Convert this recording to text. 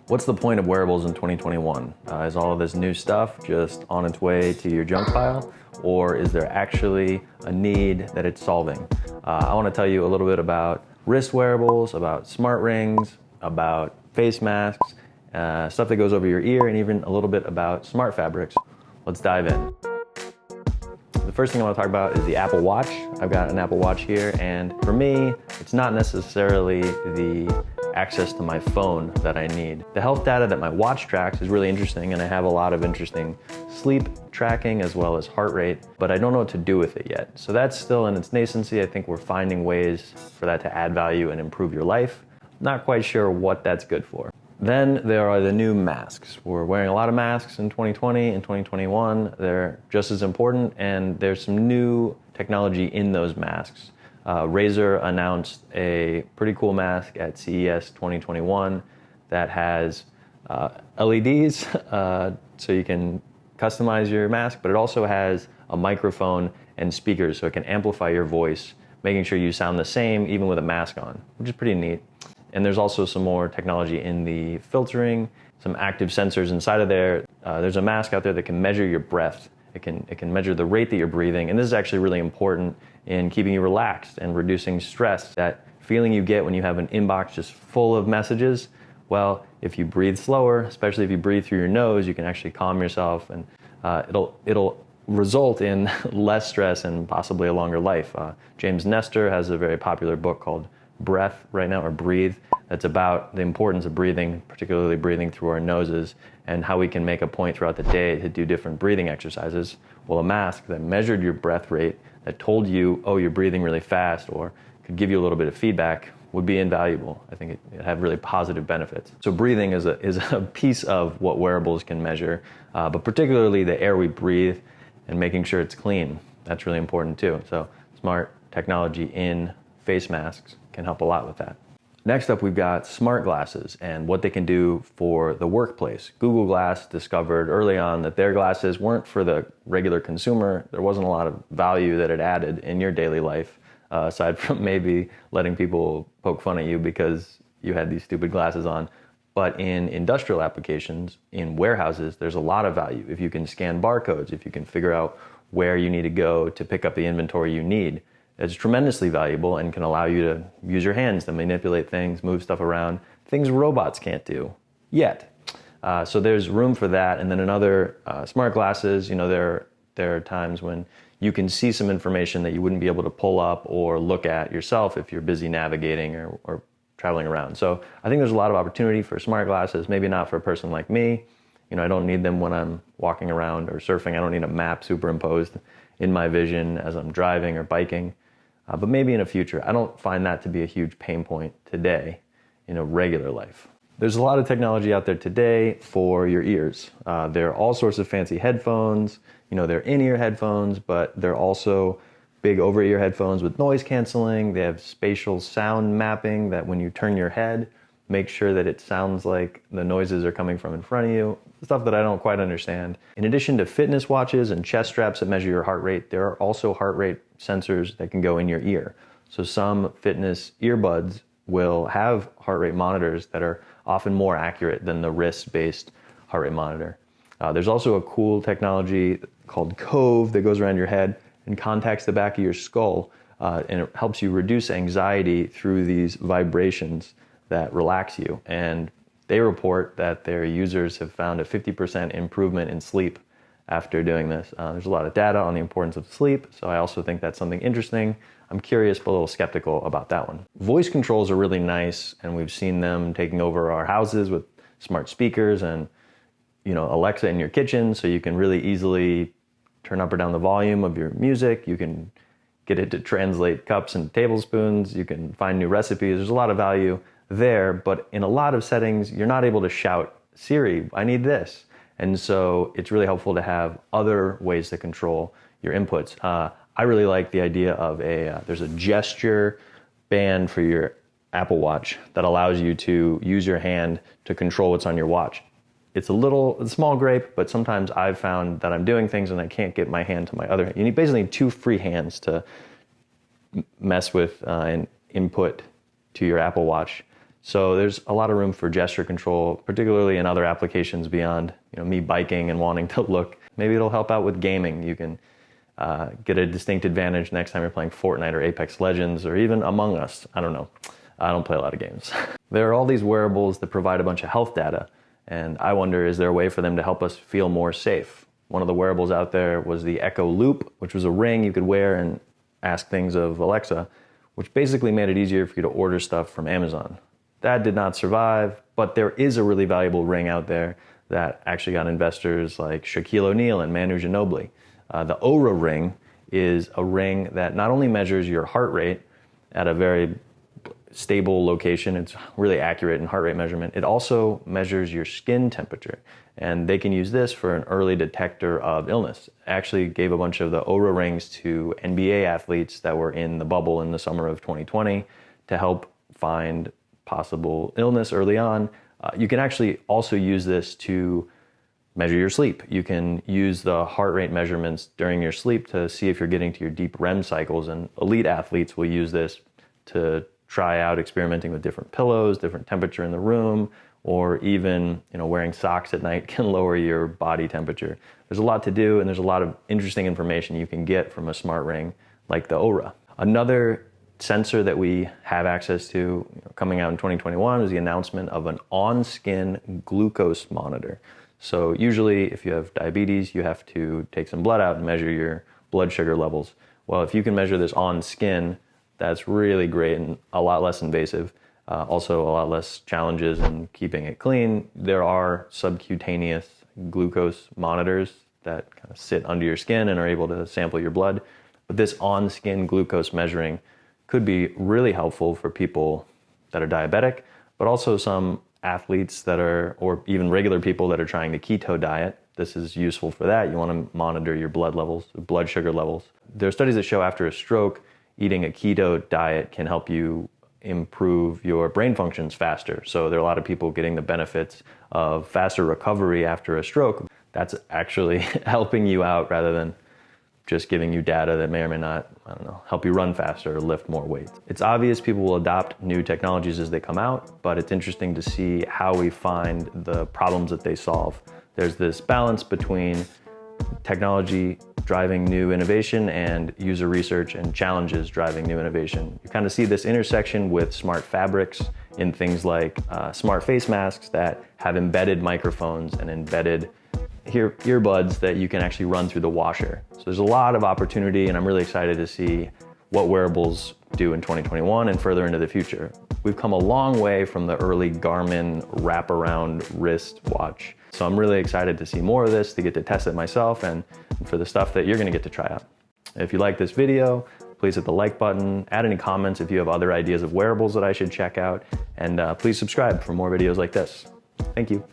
What's the point of wearables in 2021? Is all of this new stuff just on its way to your junk pile? Or is there actually a need that it's solving? I want to tell you a little bit about wrist wearables, about smart rings, about face masks, stuff that goes over your ear, and even a little bit about smart fabrics. Let's dive in. The first thing I want to talk about is the Apple Watch. I've got an Apple Watch here, and for me, it's not necessarily the access to my phone that I need. The health data that my watch tracks is really interesting, and I have a lot of interesting sleep tracking as well as heart rate, but I don't know what to do with it yet. So that's still in its nascency. I think we're finding ways for that to add value and improve your life. Not quite sure what that's good for. Then there are the new masks. We're wearing a lot of masks in 2020 and 2021. They're just as important, and there's some new technology in those masks. Razer announced a pretty cool mask at CES 2021 that has LEDs, so you can customize your mask, but it also has a microphone and speakers, so it can amplify your voice, making sure you sound the same even with a mask on, which is pretty neat. And there's also some more technology in the filtering, some active sensors inside of there. There's a mask out there that can measure your breath. It can measure the rate that you're breathing, and this is actually really important in keeping you relaxed and reducing stress. That feeling you get when you have an inbox just full of messages, well, if you breathe slower, especially if you breathe through your nose, you can actually calm yourself, and it'll result in less stress and possibly a longer life. James Nestor has a very popular book called Breath right now, or Breathe, that's about the importance of breathing, particularly breathing through our noses, and how we can make a point throughout the day to do different breathing exercises. Well, a mask that measured your breath rate, that told you, oh, you're breathing really fast, or could give you a little bit of feedback, would be invaluable. I think it had really positive benefits. So breathing is a piece of what wearables can measure, but particularly the air we breathe and making sure it's clean. That's really important too. So smart technology in face masks can help a lot with that. Next up, we've got smart glasses and what they can do for the workplace. Google Glass discovered early on that their glasses weren't for the regular consumer. There wasn't a lot of value that it added in your daily life, aside from maybe letting people poke fun at you because you had these stupid glasses on. But in industrial applications, in warehouses, there's a lot of value. If you can scan barcodes, if you can figure out where you need to go to pick up the inventory you need, it's tremendously valuable and can allow you to use your hands to manipulate things, move stuff around, things robots can't do yet. So there's room for that. And then another smart glasses, there are times when you can see some information that you wouldn't be able to pull up or look at yourself if you're busy navigating or traveling around. So I think there's a lot of opportunity for smart glasses, maybe not for a person like me. I don't need them when I'm walking around or surfing. I don't need a map superimposed in my vision as I'm driving or biking. But maybe in the future. I don't find that to be a huge pain point today in a regular life. There's a lot of technology out there today for your ears. There are all sorts of fancy headphones. They're in-ear headphones, but they're also big over-ear headphones with noise canceling. They have spatial sound mapping that when you turn your head, make sure that it sounds like the noises are coming from in front of you. Stuff that I don't quite understand. In addition to fitness watches and chest straps that measure your heart rate, there are also heart rate sensors that can go in your ear. So some fitness earbuds will have heart rate monitors that are often more accurate than the wrist-based heart rate monitor. There's also a cool technology called Cove that goes around your head and contacts the back of your skull, and it helps you reduce anxiety through these vibrations that relax you. And they report that their users have found a 50% improvement in sleep after doing this. There's a lot of data on the importance of sleep, so I also think that's something interesting. I'm curious but a little skeptical about that one. Voice controls are really nice, and we've seen them taking over our houses with smart speakers and Alexa in your kitchen, so you can really easily turn up or down the volume of your music. You can get it to translate cups and tablespoons. You can find new recipes. There's a lot of value there, but in a lot of settings, you're not able to shout, Siri, I need this. And so it's really helpful to have other ways to control your inputs. I really like the idea of there's a gesture band for your Apple Watch that allows you to use your hand to control what's on your watch. It's a small grape, but sometimes I've found that I'm doing things and I can't get my hand to my other hand. You basically need two free hands to mess with and input to your Apple Watch. So there's a lot of room for gesture control, particularly in other applications beyond me biking and wanting to look. Maybe it'll help out with gaming. You can get a distinct advantage next time you're playing Fortnite or Apex Legends or even Among Us. I don't know. I don't play a lot of games. There are all these wearables that provide a bunch of health data, and I wonder, is there a way for them to help us feel more safe? One of the wearables out there was the Echo Loop, which was a ring you could wear and ask things of Alexa, which basically made it easier for you to order stuff from Amazon. That did not survive, but there is a really valuable ring out there that actually got investors like Shaquille O'Neal and Manu Ginobili. The Oura ring is a ring that not only measures your heart rate at a very stable location, it's really accurate in heart rate measurement, it also measures your skin temperature. And they can use this for an early detector of illness. Actually gave a bunch of the Oura rings to NBA athletes that were in the bubble in the summer of 2020 to help find possible illness early on. You can actually also use this to measure your sleep. You can use the heart rate measurements during your sleep to see if you're getting to your deep REM cycles, and elite athletes will use this to try out experimenting with different pillows, different temperature in the room, or even wearing socks at night can lower your body temperature. There's a lot to do, and there's a lot of interesting information you can get from a smart ring like the Oura. Another sensor that we have access to coming out in 2021 is the announcement of an on-skin glucose monitor. So usually if you have diabetes, you have to take some blood out and measure your blood sugar levels. Well, if you can measure this on skin, that's really great and a lot less invasive. Also a lot less challenges in keeping it clean. There are subcutaneous glucose monitors that kind of sit under your skin and are able to sample your blood. But this on-skin glucose measuring could be really helpful for people that are diabetic, but also some athletes that are, or even regular people that are trying the keto diet. This is useful for that. You want to monitor your blood levels, blood sugar levels. There are studies that show after a stroke, eating a keto diet can help you improve your brain functions faster. So there are a lot of people getting the benefits of faster recovery after a stroke. That's actually helping you out rather than just giving you data that may or may not, help you run faster or lift more weight. It's obvious people will adopt new technologies as they come out, but it's interesting to see how we find the problems that they solve. There's this balance between technology driving new innovation and user research and challenges driving new innovation. You kind of see this intersection with smart fabrics in things like smart face masks that have embedded microphones and embedded earbuds that you can actually run through the washer. So there's a lot of opportunity, and I'm really excited to see what wearables do in 2021 and further into the future. We've come a long way from the early Garmin wraparound wrist watch. So I'm really excited to see more of this, to get to test it myself, and for the stuff that you're gonna get to try out. If you like this video, please hit the like button, add any comments if you have other ideas of wearables that I should check out, and please subscribe for more videos like this. Thank you.